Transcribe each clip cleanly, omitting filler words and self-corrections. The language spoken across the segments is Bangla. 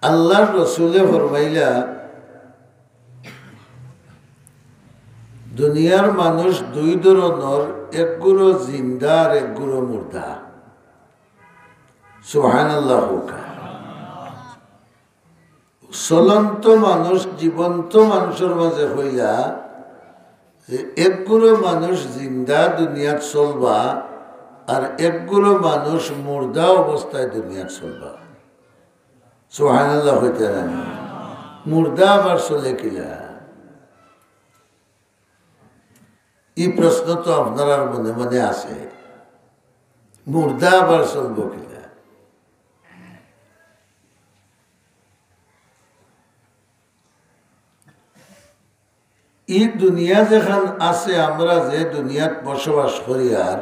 আল্লাহর রসুলে ফরমাইলা দুনিয়ার মানুষ দুই ধরনের, এক গুরু জিন্দা আর এক গুরু মুর্দা। সুবহানাল্লাহ। চলন্ত মানুষ জীবন্ত মানুষের মাঝে হইয়া যে এক গুরু মানুষ জিন্দা দুনিয়াত চলবা আর এক গুরু মানুষ মুর্দা অবস্থায় দুনিয়াত চলবা। সুবহানাল্লাহ হইতে জানি মুর্দা আবার চলে কিলা? এই প্রশ্ন তো আপনার মনে মনে আছে, মুর্দা আবার চলব কিনা? এই দুনিয়া যেখান আছে, আমরা যে দুনিয়াত বসবাস করি, আর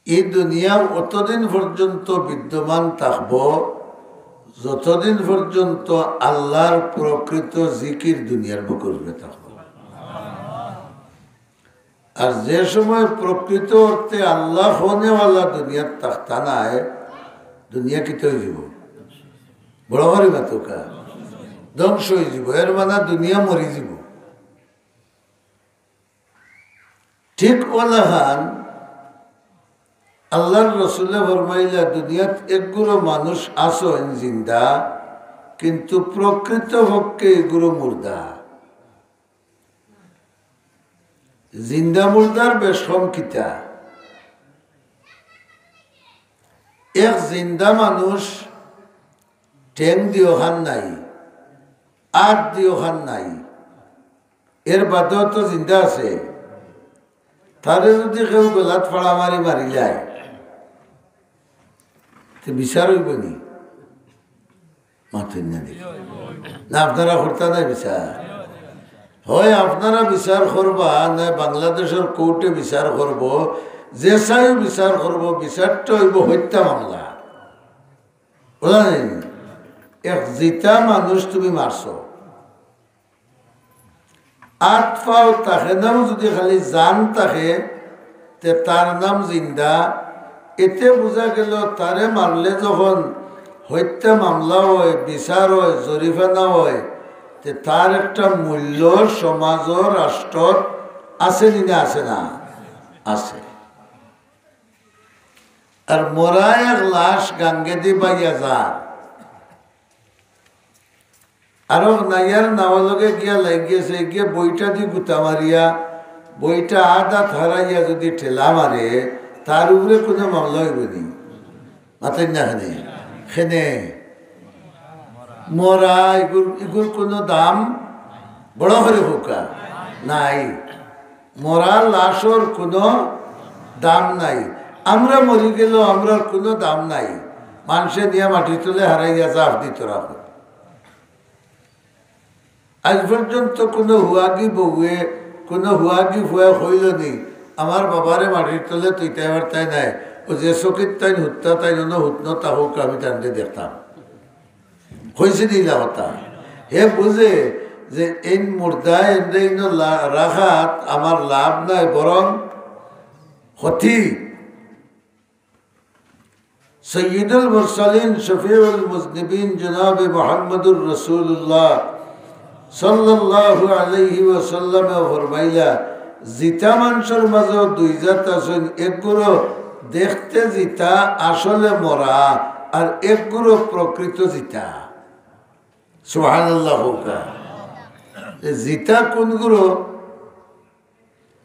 এই দুনিয়া অতদিন পর্যন্ত বিদ্যমান থাকব যতদিন পর্যন্ত আল্লাহর প্রকৃত জিকির দুনিয়ার বুকুরে থাকব। আর যে সময় প্রকৃত অর্থে আল্লাহ হনেওয়ালা দুনিয়ার থাকতা নাই, দুনিয়া কিতে হয়ে যাব? বড় ভারি মাতুকা ধ্বংস হয়ে যাব। এর মানে দুনিয়া মরি যাব। ঠিক ওলাহান আল্লাহর রসুলে ফরমাইলা দুনিয়াত একগুলো মানুষ আসেন জিন্দা, কিন্তু প্রকৃত পক্ষে এগুলো মুর্দা। জিন্দা মুর্দার বেশ কম কিতা। এক জিন্দা মানুষ ঠেং দিও খান নাই, আট দিও খান নাই, এর বাদেও তো জিন্দা আছে। তারে যদি কেউ গলাত ফাড়া মারি মারি যায় বিচার হইব নি? মাথুন না না আপনারা করতে নাই বিচার? হয় আপনারা বিচার করবা না বাংলাদেশের কোর্টে বিচার করব, যে চাই বিচার করব, বিচারটা হইব হত্যা মামলা। বুঝা নাই? এক জিতা মানুষ তুমি মারছ, আট পাও তাকে নাম যদি খালি জান থাকে তে তার নাম জিন্দা। এতে বোঝা গেল তারে মারলে যখন হত্যা মামলা হয়, বিচার হয়, জরিফানা হয়, তে তার একটা মূল্য সমাজ রাষ্ট্র আছে না? আছে না? আছে। আর মরা এক লাশ গাঙ্গে দি বাইয়া যা, আরো নাইয়ার নাওয়ালকে গিয়া লাগিয়েছে, গিয়ে বইটা দি গুতা মারিয়া বইটা আধা হারাইয়া যদি ঠেলা মারে, তার উপরে কোনো মামলা হইব নি? মাতেন না খানে খেনে মরা এগুর কোনো দাম বড় করে হোকা নাই। মরা লাশর কোনো দাম নাই। আমরা মরি গেল, আমরার কোনো দাম নাই। মানুষে নিয়ে মাটি তুলে হারাইয়া চাপ দিত রাখো। আজ পর্যন্ত কোনো হুয়াগি বউয়ে, কোনো হুয়াগি ফুয়া হইল নি আমার বাবারে মাটির তলে তুইতে এবার তাই নাই, ও যে চকিত তাই হুত্তা তাই হুতন তাহুক আমি টানতে দেখতাম। হয়েছে দিলা হতা হে বুঝে যে এই মুর্দা এনে রাখাত আমার লাভ নাই, বরং ক্ষতি। সৈয়দুল মুরসালিন শফিউল মুজনিবিন জনাব মুহাম্মদুর রাসূলুল্লাহ সাল্লাল্লাহু আলাইহি ওয়াসাল্লাম ফরমাইলা জিতা মানুষের মাঝে দুই জাত আছেন, একগুলো দেখতে জিতা আসলে মরা, আর একগুলো প্রকৃত জিতা। সুবহানাল্লাহ। জিতা কোনগুলো?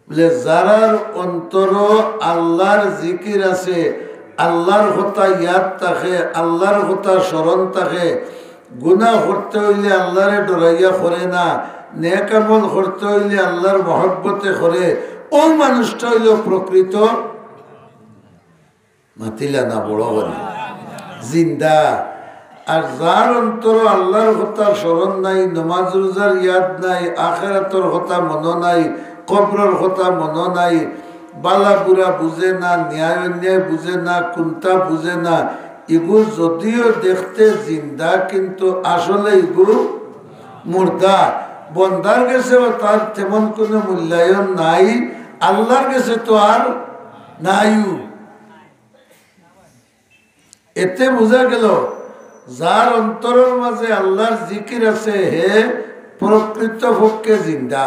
বলে যারার অন্তর আল্লাহর জিকির আছে, আল্লাহর কথা ইয়াদ থাকে, আল্লাহর কথা স্মরণ থাকে, গুনাহ করতে হইলে আল্লাহরে ডরাইয়া করে না, নেক আমল করতে হইলে আল্লাহর মহব্বতে করে, ওই মানুষটা হইল প্রকৃত মাতিলা না বড় করে জিন্দা। আর যার অন্তর আল্লাহর কথা স্মরণ নাই, নমাজ রোজার ইয়াদ নাই, আখিরাতের কথা মনে নাই, কবরের কথা মনে নাই, বালা বুড়া বুঝে না, ন্যায় অন্যায় বুঝে না, কোনটা বুঝে না, এগুলো যদিও দেখতে জিন্দা কিন্তু আসলে এগুলো মুর্দা। বন্দার কাছে তার তেমন কোনো মূল্যায়ন নাই, আল্লাহর কাছে তো আর নাই। এতে বোঝা গেল যার অন্তরের মাঝে আল্লাহর জিকির আছে হে প্রকৃত পক্ষে জিন্দা।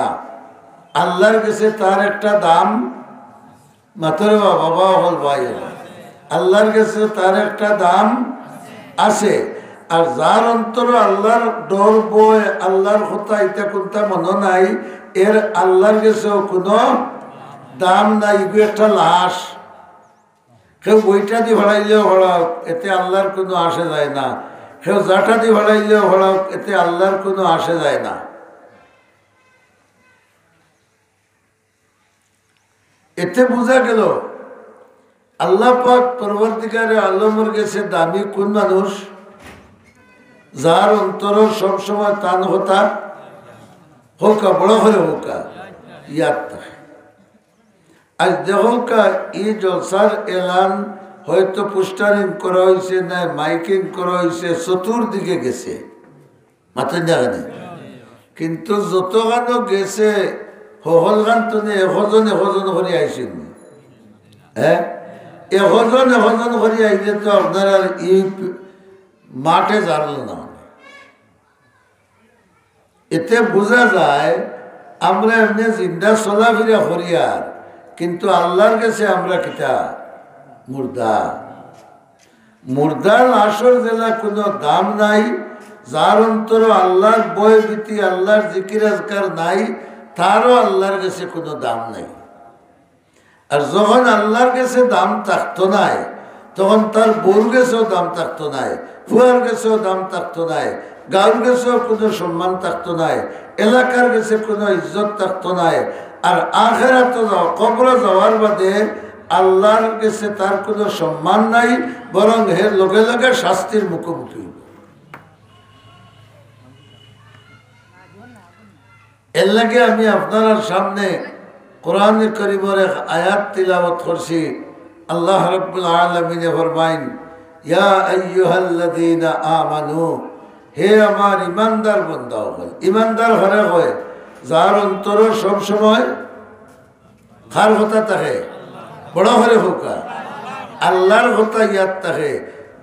আল্লাহর কাছে তার একটা দাম মাতরে বাবা হল ভাই, আল্লাহর কাছে তার একটা দাম আছে। আর যার অন্তর আল্লাহর ডর বয়, আল্লাহর কথা ইটা কোনটা মনে নাই, এর আল্লাহর কাছেও কোনো দাম নাই। এগুলো একটা লাশ, কেউ বইটা দিয়ে ভাড়াইলেও ভাড়াও, এতে আল্লাহর কোনো আসে যায় না। কেউ জাটা দিয়ে ভাড়াইলেও ভাড়াও, এতে আল্লাহর কোনো আসে যায় না। এতে বোঝা গেল আল্লাহ পাক পরবর্তীকারে আলমের গেছে দামি কোন মানুষ, যার অন্তর সবসময় তান হতা হোকা বড় হলে হোকা ইয়াদ থাকে। আজ দেখা এই জলসার এলান হয়তো পোস্টারিং করা হয়েছে, না মাইকিং করা হয়েছে, চতুর্দিকে গেছে মাথেন জায়গা, কিন্তু যত গানও গেছে হল গান তো এশজন করে আইসেন। হ্যাঁ, এশজন করে আইলে তো আপনারা এই মাঠে জানল না। এতে বোঝা যায় আমরা এমনি জিন্দা চলাফেরা করি, আর কিন্তু আল্লাহর কাছে আমরা কিতা মুর্দা। মুর্দার লাশর জেলা কোনো দাম নাই। যার অন্তর আল্লাহর বয় ভীতি, আল্লাহর জিকির আজকার নাই, তারও আল্লাহর কাছে কোনো দাম নাই। আর যখন আল্লাহর কাছে দাম থাকতো নাই, তখন তার বউর কাছেও দাম থাকতো নাই, ফুয়ার কাছেও দাম থাকতো নাই, গাঁর কাছেও কোনো সম্মান থাকতো নাই, এলাকার কাছে কোনো ইজ্জত থাকতো নাই। আর আখেরাতে কবরে যাওয়ার বাদে আল্লাহর কাছে তার কোনো সম্মান নাই, বরং হে লগে লগে শাস্তির মুখোমুখি। এর লাগে আমি আপনার সামনে কোরআন কারীমের এক আয়াত তিলাওয়াত করছি। আল্লাহ রাব্বুল আলামিন ফরমাইন, ইয়া আইয়ুহাল্লাযীনা আমানু, হে আমার ইমানদার বান্দা হল। ইমানদার হরে হয় যার অন্তর সব সময় কার কথা থাকে, বড় হরে হোকা আল্লাহর কথা ইয়াদ থাকে।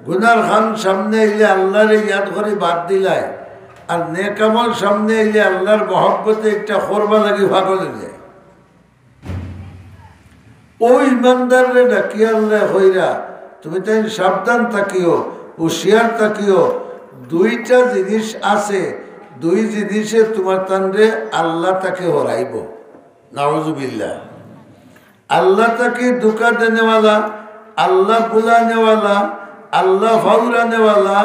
গুনার খান সামনে এলে আল্লাহরে ইয়াদ করে বাদ দিলায়, আর নেকামল সামনে এলে আল্লাহর মহব্বতে একটা করবা লাগি ভাগলে যায়। ও ইমানদারে ডাকি আল্লাহ হইরা তুমি তাই সাবধান থাকিও, হুশিয়ার থাকিও। দুইটা জিনিস আছে, দুই জিনিসে তোমার তান্ডে আল্লাহ তাকে হরাইব। নাউজুবিল্লাহ। আল্লাহ তাকে ধোকা দেনেওয়ালা, আল্লাহ বুলানেওয়ালা, আল্লাহ ফাউরানেওয়ালা,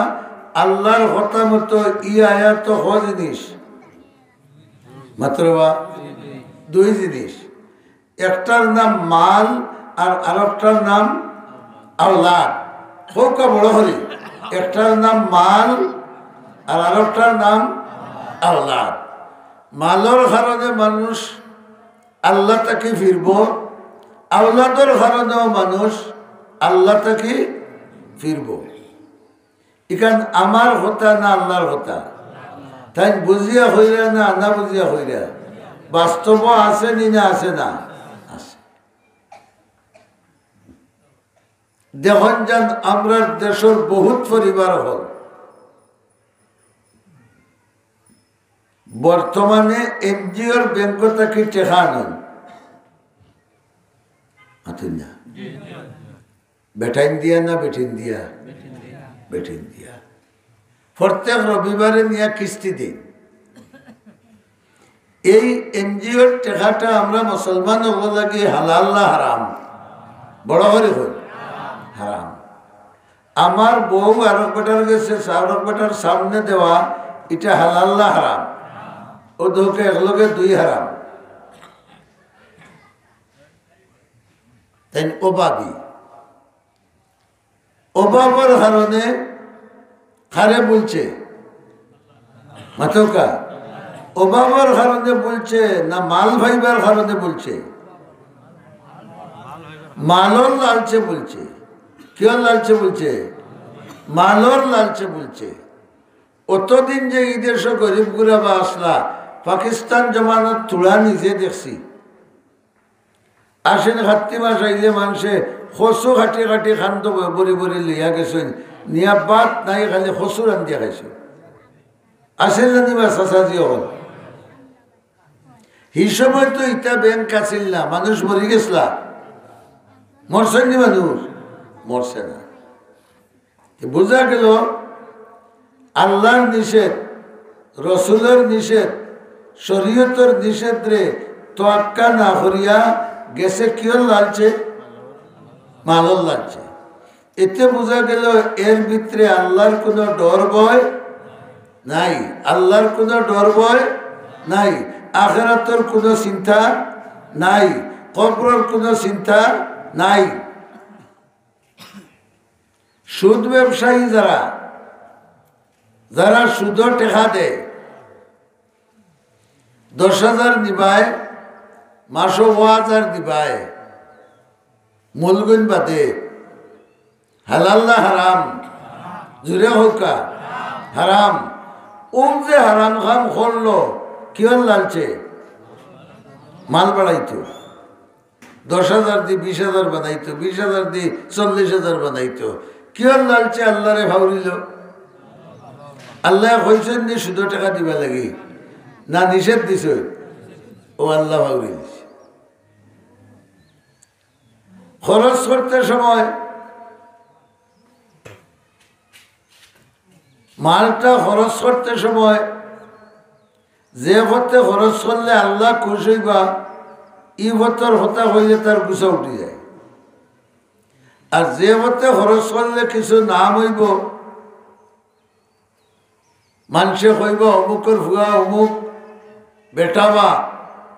আল্লাহর কথা মতো ই আয়াত হ জিনিস মাত্র দুই জিনিস। একটার নাম মাল আর আরেকটার নাম আওলাদ। হোক বড় হলি, একটার নাম মাল আর আরেকটার নাম আওলাদ। মালর কারণে মানুষ আল্লাহ তাকে ফিরব, আওলাদর কারণেও মানুষ আল্লাহ তাকে ফিরব। এখান আমার কথা না আল্লাহর কথা, তাই বুঝিয়া হইরা না না বুঝিয়া হইরা, বাস্তব আছে নি না আছে না আছে। দেখুন যান আমরা দেশের বহুত পরিবার হল বর্তমানে এনজিওর ব্যাংক থেকে টেকা আনন না, বেটাইন দিয়া না বেটিন দিয়া, বেটিন দিয়া প্রত্যেক রবিবারে নিয়ে কিস্তি দিন। এই এনজিওর টেকাটা আমরা মুসলমান হব লাগে হালাল না হারাম? বড় করে হল হারাম। আমার বউ আরক বেটার গেছে, আরক বেটার সামনে দেওয়া, এটা হালাল না হারাম? ও ধোকে একলগে দুই হারাম। তাই অভাবী, অভাবের কারণে খারে বলছে মাথকা, অভাবের কারণে বলছে না মাল ভাইবার কারণে বলছে? মালর লালচে বলছে। কেউ লালচে বলছে? মালর লালচে বলছে। অতদিন যে এই দেশ গরিব গুড়াবা আসলা, পাকিস্তান জমানত তুলা নিজে দেখছি। আসেন খাত্তি মাস আইলে মানুষে খসু খাটি খাটি খান্ত বরি বরি লিয়া গেছেন, নিয়াবাত নাই খালি খসুর আন দিয়া খাইছো আসেল না নিবা চাচাজি হল এই সময় তো ইটা ব্যাংক আছিল না মানুষ মরি গেছলা মরছেন নি মানুষ মরছে না বোঝা গেল আল্লাহর নিষেধ রসুলের নিষেধ শরীয়তের নিষেধ রে তোয়াক্কা না করিয়া গেছে কিয়র লালছে মালর লালছে এতে বোঝা গেল এর ভিতরে আল্লাহর কোনো ডর ভয় নাই আল্লাহর কোনো ডর ভয় নাই আখিরাতের কোনো চিন্তা নাই কবরের কোনো চিন্তা নাই সুদ ব্যবসায়ী যারা সুদ টেকা দেয় 10,000 দিবায় মাসও 1000 দিবায় মূলগুণ বাদে হালাল না হারাম জুড়ে হোকা হারাম যে হারাম খাম করলো কিয়র লালছে মাল বাড়াইতো 10,000 দিয়ে 20,000 বানাইতো 20,000 দিয়ে 40,000 বানাইতো কিয়র লালছে আল্লাহরে ভাউরিল আল্লাহ কইছেন নি শুধু টাকা দিবা লাগি না নিষেধ দিছ ও আল্লাহ ভাউরি দিছে খরচ করতে সময় মালটা খরচ করতে সময় যে পথে খরচ করলে আল্লাহ খুশি হইবা ই পথর হতা হইলে তার গুছা উঠে যায় আর যে পথে খরচ করলে কিছু নাম হইব মানুষে কইব অমুকের ভুয়া অমুক বেটাবা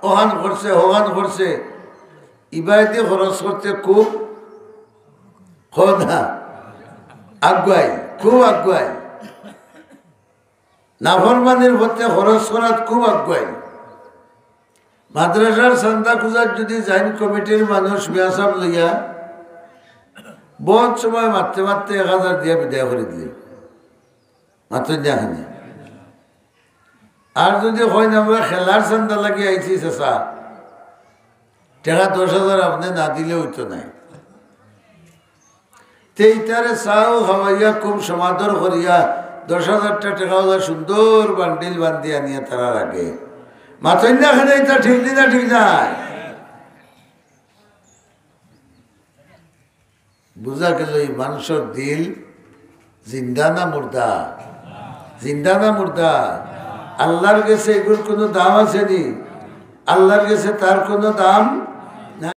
ওহান করছে ইবাইতে খরচ করতে খুব খোদা আগুয়াই খুব আগুয়াই নাফরমানির পথে খরচ করাত খুব আগুয়াই মাদ্রাসার চান্দা খুঁজার যদি জাইন কমিটির মানুষ বিয়াসাব লইয়া বহুত সময় মারতে 1,000 দিয়া বিদায় করে দিলে মাত্র দেখানি আর যদি হয় না আমরা খেলার চান্দা লাগিয়ে আইছি চেষা টাকা 10,000 আপনি না দিলে হইতো নাই তেইটারে চাও খাওয়াইয়া খুব সমাদর করিয়া 10,000 টাকা সুন্দর বান্ডিল বান্ধি আনিয়া তারা রাখে মাথা খানে এটা ঠিক না ঠিক নাই বুঝা গেল এই মানুষের দিল জিন্দা না মুর্দা জিন্দা না মুর্দা আল্লাহর কাছে এগুলোর কোনো দাম আছে নি আল্লাহর কাছে তার কোনো দাম